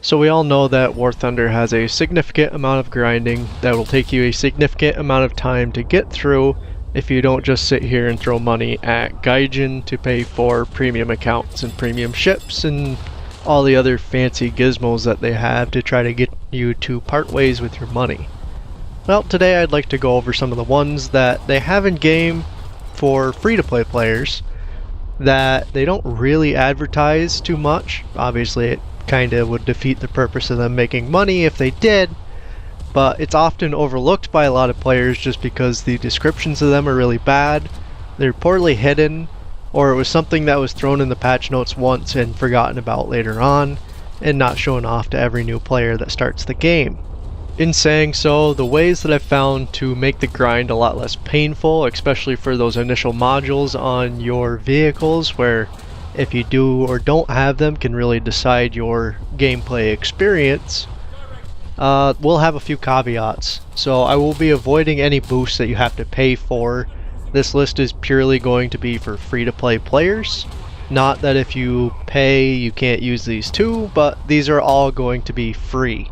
So we all know that War Thunder has a significant amount of grinding that will take you a significant amount of time to get through if you don't just sit here and throw money at Gaijin to pay for premium accounts and premium ships and all the other fancy gizmos that they have to try to get you to part ways with your money. Well, today I'd like to go over some of the ones that they have in game for free-to-play players that they don't really advertise too much. Obviously it kind of would defeat the purpose of them making money if they did, but it's often overlooked by a lot of players just because the descriptions of them are really bad, they're poorly hidden, or it was something that was thrown in the patch notes once and forgotten about later on, and not shown off to every new player that starts the game. In saying so, the ways that I've found to make the grind a lot less painful, especially for those initial modules on your vehicles, where if you do or don't have them can really decide your gameplay experience, we'll have a few caveats. So I will be avoiding any boosts that you have to pay for. This list is purely going to be for free-to-play players. Not that if you pay you can't use these too, but these are all going to be free.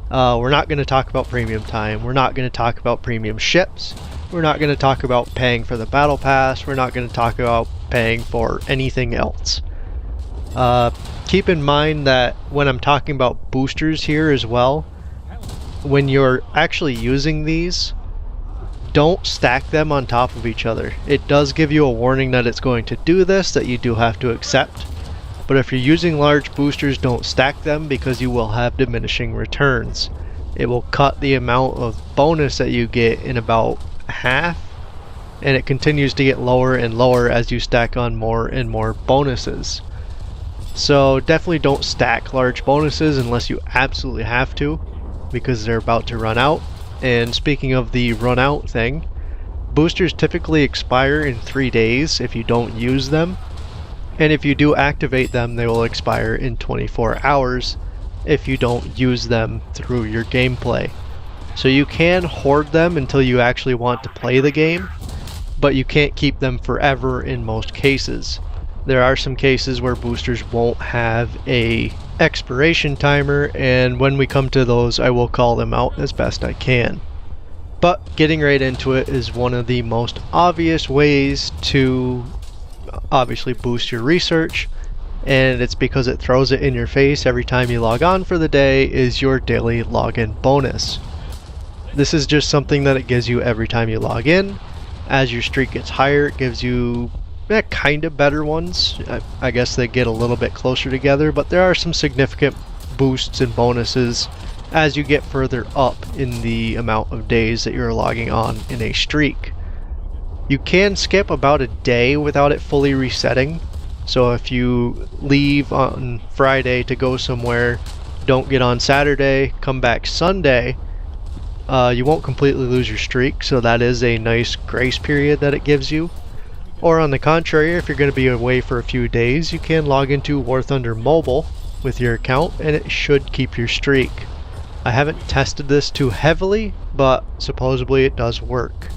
We're not going to talk about premium time, we're not going to talk about premium ships, we're not going to talk about paying for the battle pass, we're not going to talk about paying for anything else. Keep in mind that when I'm talking about boosters here as well, when you're actually using these, don't stack them on top of each other. It does give you a warning that it's going to do this, that you do have to accept. But if you're using large boosters, don't stack them because you will have diminishing returns. It will cut the amount of bonus that you get in about half, and it continues to get lower and lower as you stack on more and more bonuses. So definitely don't stack large bonuses unless you absolutely have to, because they're about to run out. And speaking of the run out thing, boosters typically expire in 3 days if you don't use them. And if you do activate them, they will expire in 24 hours if you don't use them through your gameplay. So you can hoard them until you actually want to play the game, but you can't keep them forever in most cases. There are some cases where boosters won't have a expiration timer, and when we come to those I will call them out as best I can. But getting right into it is one of the most obvious ways to obviously boost your research, and it's because it throws it in your face every time you log on for the day, is your daily login bonus. This is just something that it gives you every time you log in. As your streak gets higher, it gives you kind of better ones. I guess they get a little bit closer together, but there are some significant boosts and bonuses as you get further up in the amount of days that you're logging on in a streak. You can skip about a day without it fully resetting. So if you leave on Friday to go somewhere, don't get on Saturday, come back Sunday, you won't completely lose your streak, so that is a nice grace period that it gives you. Or on the contrary, if you're going to be away for a few days, you can log into War Thunder Mobile with your account and it should keep your streak. I haven't tested this too heavily, but supposedly it does work.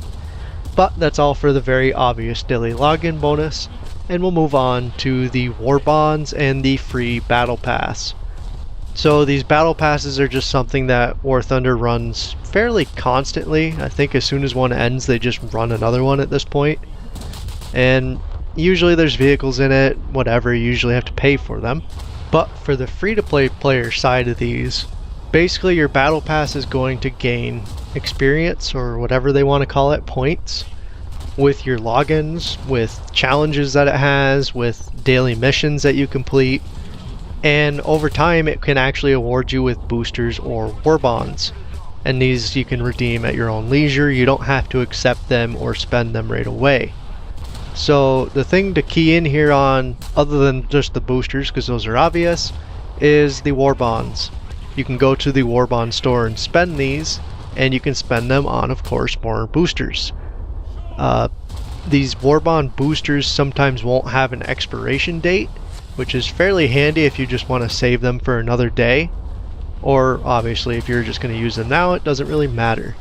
But that's all for the very obvious daily login bonus, and we'll move on to the Warbonds and the free battle pass. So these battle passes are just something that War Thunder runs fairly constantly. I think as soon as one ends they just run another one at this point. And usually there's vehicles in it, whatever, you usually have to pay for them. But for the free-to-play player side of these, basically your battle pass is going to gain experience, or whatever they want to call it, points, with your logins, with challenges that it has, with daily missions that you complete, and over time it can actually award you with boosters or Warbonds. And these you can redeem at your own leisure, you don't have to accept them or spend them right away. So the thing to key in here on, other than just the boosters because those are obvious, is the Warbonds. You can go to the Warbond store and spend these, and you can spend them on, of course, more boosters. These Warbond boosters sometimes won't have an expiration date, which is fairly handy if you just want to save them for another day. Or obviously if you're just going to use them now, it doesn't really matter.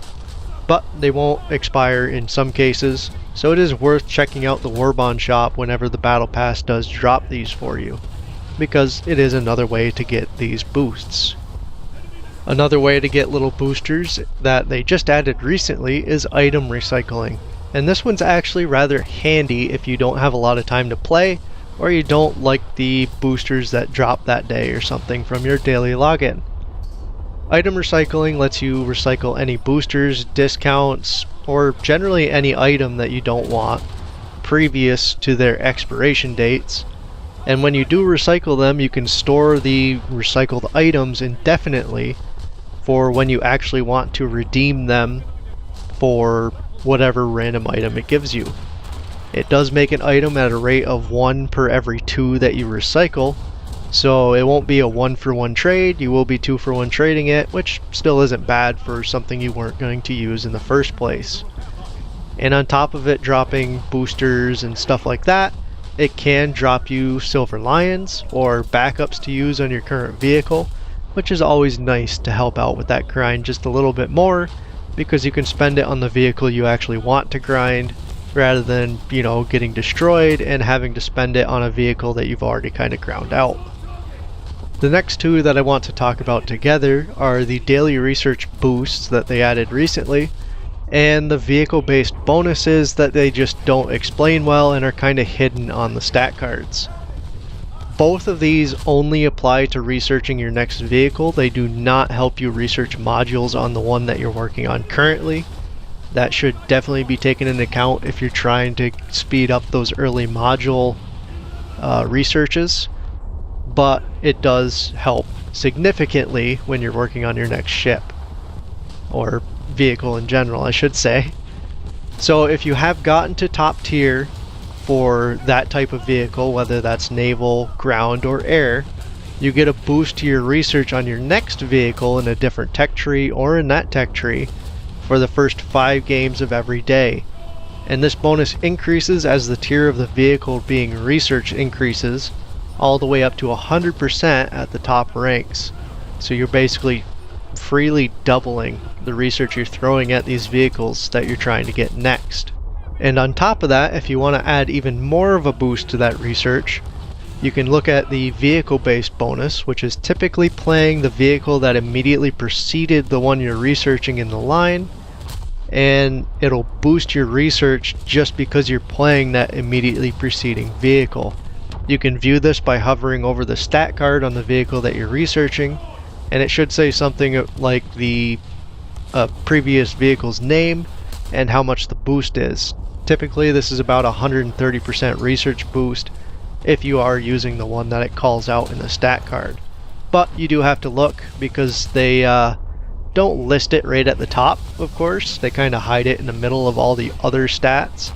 But they won't expire in some cases, so it is worth checking out the Warbond shop whenever the Battle Pass does drop these for you. because it is another way to get these boosts. Another way to get little boosters that they just added recently is item recycling. And this one's actually rather handy if you don't have a lot of time to play, or you don't like the boosters that drop that day or something from your daily login. Item recycling lets you recycle any boosters, discounts, or generally any item that you don't want previous to their expiration dates. And when you do recycle them, you can store the recycled items indefinitely for when you actually want to redeem them for whatever random item it gives you. It does make an item at a rate of 1 per every 2 that you recycle, so it won't be a 1-for-1 trade, you will be 2-for-1 trading it, which still isn't bad for something you weren't going to use in the first place. And on top of it dropping boosters and stuff like that, it can drop you silver lions or backups to use on your current vehicle, which is always nice to help out with that grind just a little bit more, because you can spend it on the vehicle you actually want to grind rather than, you know, getting destroyed and having to spend it on a vehicle that you've already kind of ground out. The next two that I want to talk about together are the daily research boosts that they added recently, and the vehicle-based bonuses that they just don't explain well and are kind of hidden on the stat cards. Both of these only apply to researching your next vehicle. They do not help you research modules on the one that you're working on currently. That should definitely be taken into account if you're trying to speed up those early module researches, but it does help significantly when you're working on your next ship, or vehicle in general, I should say. So if you have gotten to top tier for that type of vehicle, whether that's naval, ground, or air, you get a boost to your research on your next vehicle in a different tech tree or in that tech tree for the first 5 games of every day. And this bonus increases as the tier of the vehicle being researched increases, all the way up to 100% at the top ranks. So you're basically freely doubling the research you're throwing at these vehicles that you're trying to get next. And on top of that, if you want to add even more of a boost to that research, you can look at the vehicle-based bonus, which is typically playing the vehicle that immediately preceded the one you're researching in the line, and it'll boost your research just because you're playing that immediately preceding vehicle. You can view this by hovering over the stat card on the vehicle that you're researching, and it should say something like the previous vehicle's name and how much the boost is. Typically this is about 130% research boost if you are using the one that it calls out in the stat card. But you do have to look, because they don't list it right at the top, of course. They kind of hide it in the middle of all the other stats.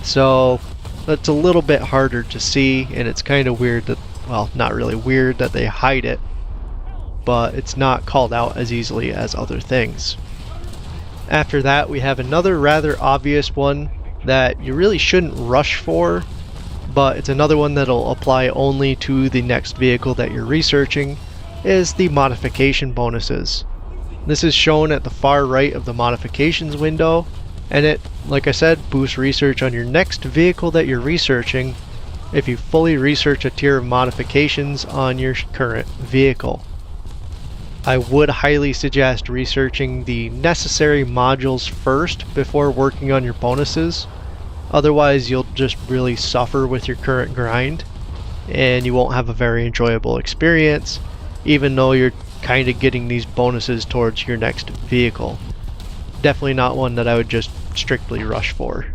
So it's a little bit harder to see, and it's kind of weird that, well, not really weird that they hide it, but it's not called out as easily as other things. After that, we have another rather obvious one that you really shouldn't rush for, but it's another one that'll apply only to the next vehicle that you're researching, is the modification bonuses. This is shown at the far right of the modifications window, and it, like I said, boosts research on your next vehicle that you're researching if you fully research a tier of modifications on your current vehicle. I would highly suggest researching the necessary modules first before working on your bonuses. Otherwise, you'll just really suffer with your current grind, and you won't have a very enjoyable experience, even though you're kind of getting these bonuses towards your next vehicle. Definitely not one that I would just strictly rush for.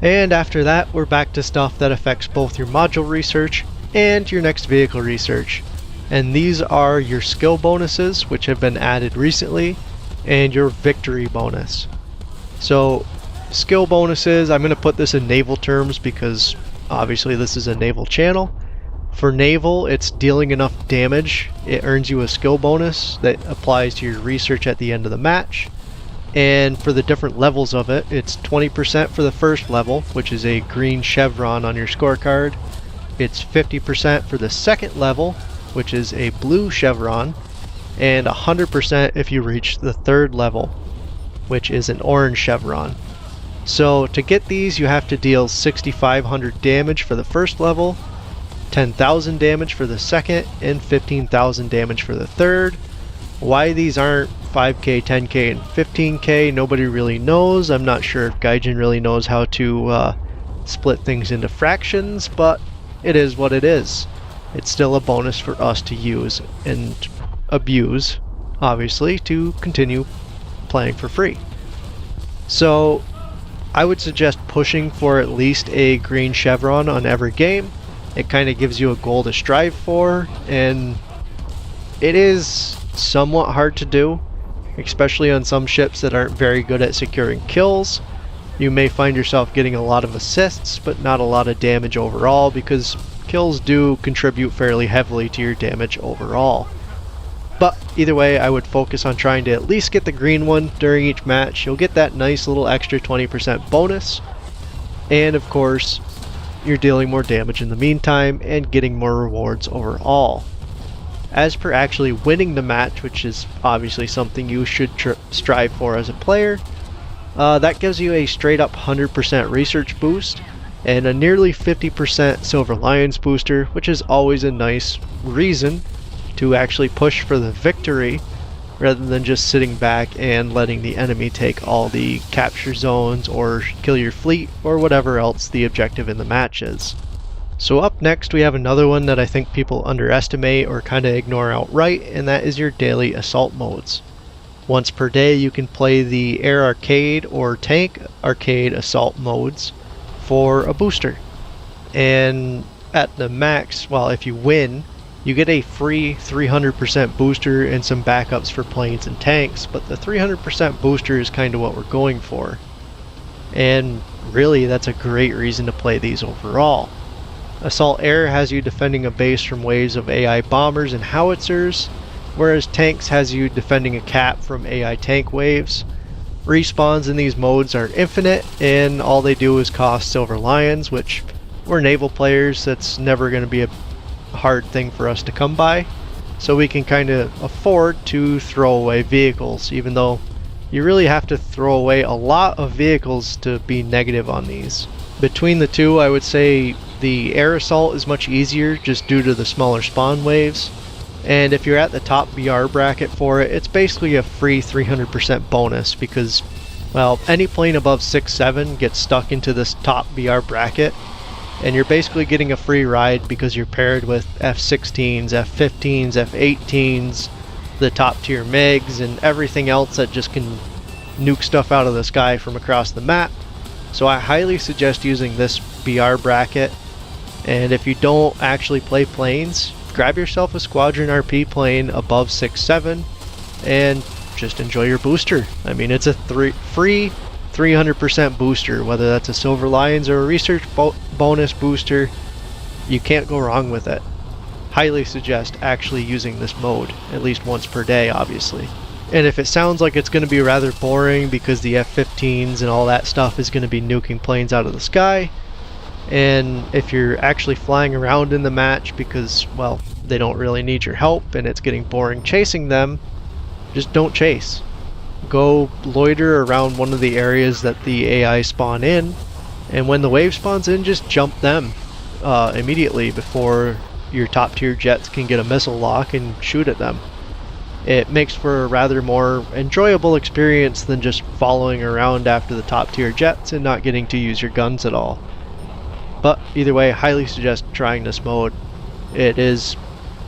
And after that, we're back to stuff that affects both your module research and your next vehicle research. And these are your skill bonuses, which have been added recently, and your victory bonus. So skill bonuses, I'm going to put this in naval terms because obviously this is a naval channel. For naval, it's dealing enough damage. It earns you a skill bonus that applies to your research at the end of the match. And for the different levels of it, it's 20% for the first level, which is a green chevron on your scorecard. It's 50% for the second level, which is a blue chevron, and 100% if you reach the third level, which is an orange chevron. So to get these, you have to deal 6,500 damage for the first level, 10,000 damage for the second, and 15,000 damage for the third. Why these aren't 5k, 10k, and 15k, nobody really knows. I'm not sure if Gaijin really knows how to split things into fractions, but it is what it is. It's still a bonus for us to use and abuse, obviously, to continue playing for free. So I would suggest pushing for at least a green chevron on every game. It kind of gives you a goal to strive for, and it is somewhat hard to do, especially on some ships that aren't very good at securing kills. You may find yourself getting a lot of assists, but not a lot of damage overall, because kills do contribute fairly heavily to your damage overall. But either way, I would focus on trying to at least get the green one during each match. You'll get that nice little extra 20% bonus, and of course, you're dealing more damage in the meantime and getting more rewards overall. As per actually winning the match, which is obviously something you should strive for as a player, that gives you a straight up 100% research boost and a nearly 50% Silver Lions booster, which is always a nice reason to actually push for the victory rather than just sitting back and letting the enemy take all the capture zones or kill your fleet or whatever else the objective in the match is. So up next we have another one that I think people underestimate or kind of ignore outright, and that is your daily assault modes. Once per day you can play the Air Arcade or Tank Arcade assault modes for a booster. And at the max, well, if you win, you get a free 300% booster and some backups for planes and tanks, but the 300% booster is kind of what we're going for. And really, that's a great reason to play these overall. Assault Air has you defending a base from waves of AI bombers and howitzers, whereas Tanks has you defending a cap from AI tank waves. Respawns in these modes are infinite, and all they do is cost Silver Lions, which we're naval players, that's never going to be a hard thing for us to come by, so we can kind of afford to throw away vehicles, even though you really have to throw away a lot of vehicles to be negative on these. Between the two, I would say the air assault is much easier just due to the smaller spawn waves, and if you're at the top BR bracket for it, it's basically a free 300% bonus because, well, any plane above 6-7 gets stuck into this top BR bracket, and you're basically getting a free ride because you're paired with F-16s, F-15s, F-18s, the top tier MiGs, and everything else that just can nuke stuff out of the sky from across the map. So I highly suggest using this BR bracket, and if you don't actually play planes, grab yourself a Squadron RP plane above 6-7 and just enjoy your booster. I mean, it's a free 300% booster, whether that's a Silver Lions or a research bonus booster. You can't go wrong with it. Highly suggest actually using this mode at least once per day, obviously. And if it sounds like it's going to be rather boring because the F-15s and all that stuff is going to be nuking planes out of the sky, and if you're actually flying around in the match because, well, they don't really need your help and it's getting boring chasing them, just don't chase. Go loiter around one of the areas that the AI spawn in, and when the wave spawns in, just jump them immediately before your top tier jets can get a missile lock and shoot at them. It makes for a rather more enjoyable experience than just following around after the top tier jets and not getting to use your guns at all. But either way, I highly suggest trying this mode. It is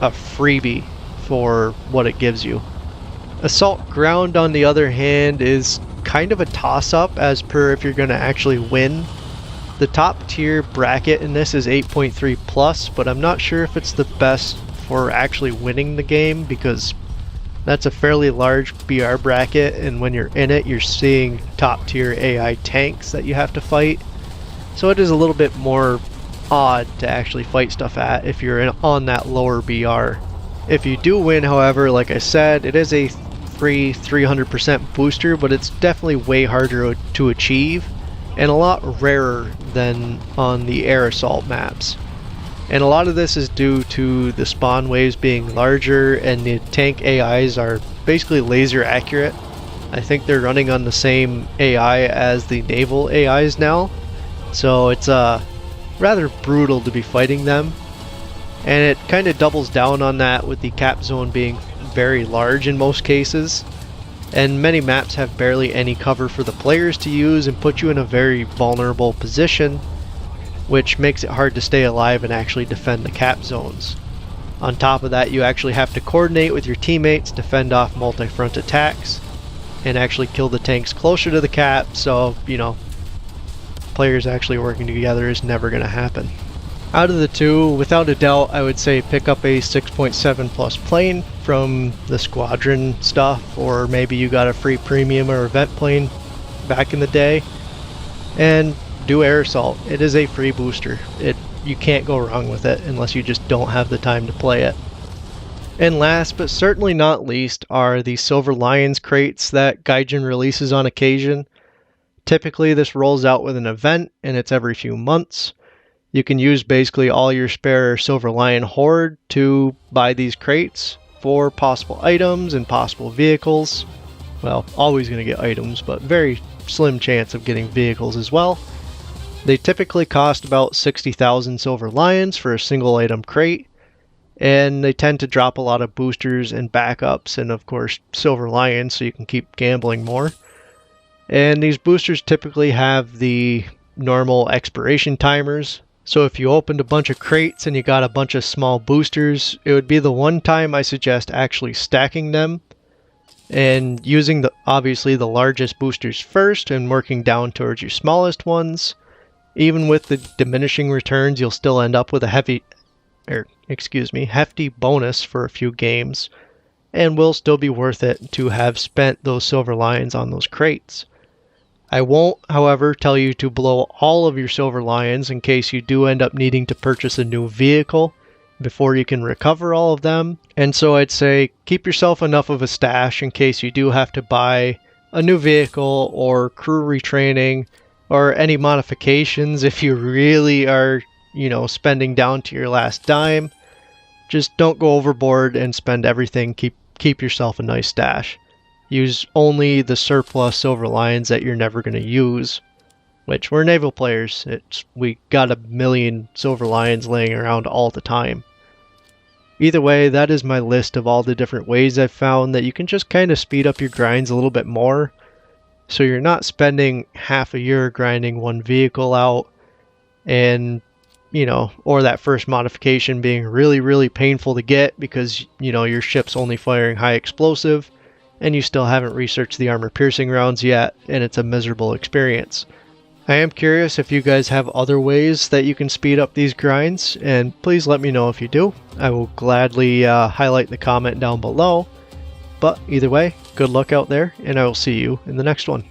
a freebie for what it gives you. Assault Ground, on the other hand, is kind of a toss-up as per if you're going to actually win. The top tier bracket in this is 8.3 plus, but I'm not sure if it's the best for actually winning the game because that's a fairly large BR bracket, and when you're in it, you're seeing top tier AI tanks that you have to fight. So it is a little bit more odd to actually fight stuff at if you're on that lower BR. If you do win, however, like I said, it is a free 300% booster, but it's definitely way harder to achieve and a lot rarer than on the air assault maps. And a lot of this is due to the spawn waves being larger, and the tank AIs are basically laser accurate. I think they're running on the same AI as the naval AIs now, so it's rather brutal to be fighting them. And it kind of doubles down on that with the cap zone being very large in most cases. And many maps have barely any cover for the players to use and put you in a very vulnerable position, which makes it hard to stay alive and actually defend the cap zones. On top of that, you actually have to coordinate with your teammates to fend off multi-front attacks and actually kill the tanks closer to the cap, so, you know, players actually working together is never going to happen. Out of the two, without a doubt, I would say pick up a 6.7 plus plane from the squadron stuff, or maybe you got a free premium or event plane back in the day, and do air assault. It is a free booster. You can't go wrong with it unless you just don't have the time to play it. And last but certainly not least are the Silver Lions crates that Gaijin releases on occasion. Typically this rolls out with an event and it's every few months. You can use basically all your spare Silver Lion hoard to buy these crates for possible items and possible vehicles. Well, always going to get items, but very slim chance of getting vehicles as well. They typically cost about 60,000 Silver Lions for a single item crate, and they tend to drop a lot of boosters and backups and of course Silver Lions so you can keep gambling more. And these boosters typically have the normal expiration timers. So if you opened a bunch of crates and you got a bunch of small boosters, it would be the one time I suggest actually stacking them and using obviously the largest boosters first and working down towards your smallest ones. Even with the diminishing returns, you'll still end up with a hefty bonus for a few games, and will still be worth it to have spent those Silver Lions on those crates. I won't, however, tell you to blow all of your Silver Lions in case you do end up needing to purchase a new vehicle before you can recover all of them. And so I'd say keep yourself enough of a stash in case you do have to buy a new vehicle or crew retraining or any modifications if you really are, you know, spending down to your last dime. Just don't go overboard and spend everything. Keep yourself a nice stash. Use only the surplus Silver Lions that you're never going to use, which we're naval players. We got a million Silver Lions laying around all the time. Either way, that is my list of all the different ways I've found that you can just kind of speed up your grinds a little bit more, so you're not spending half a year grinding one vehicle out, and you know, or that first modification being really, really painful to get because, you know, your ship's only firing high explosive and you still haven't researched the armor piercing rounds yet, and it's a miserable experience. I am curious if you guys have other ways that you can speed up these grinds, and please let me know if you do. I will gladly highlight the comment down below. But either way, good luck out there, and I will see you in the next one.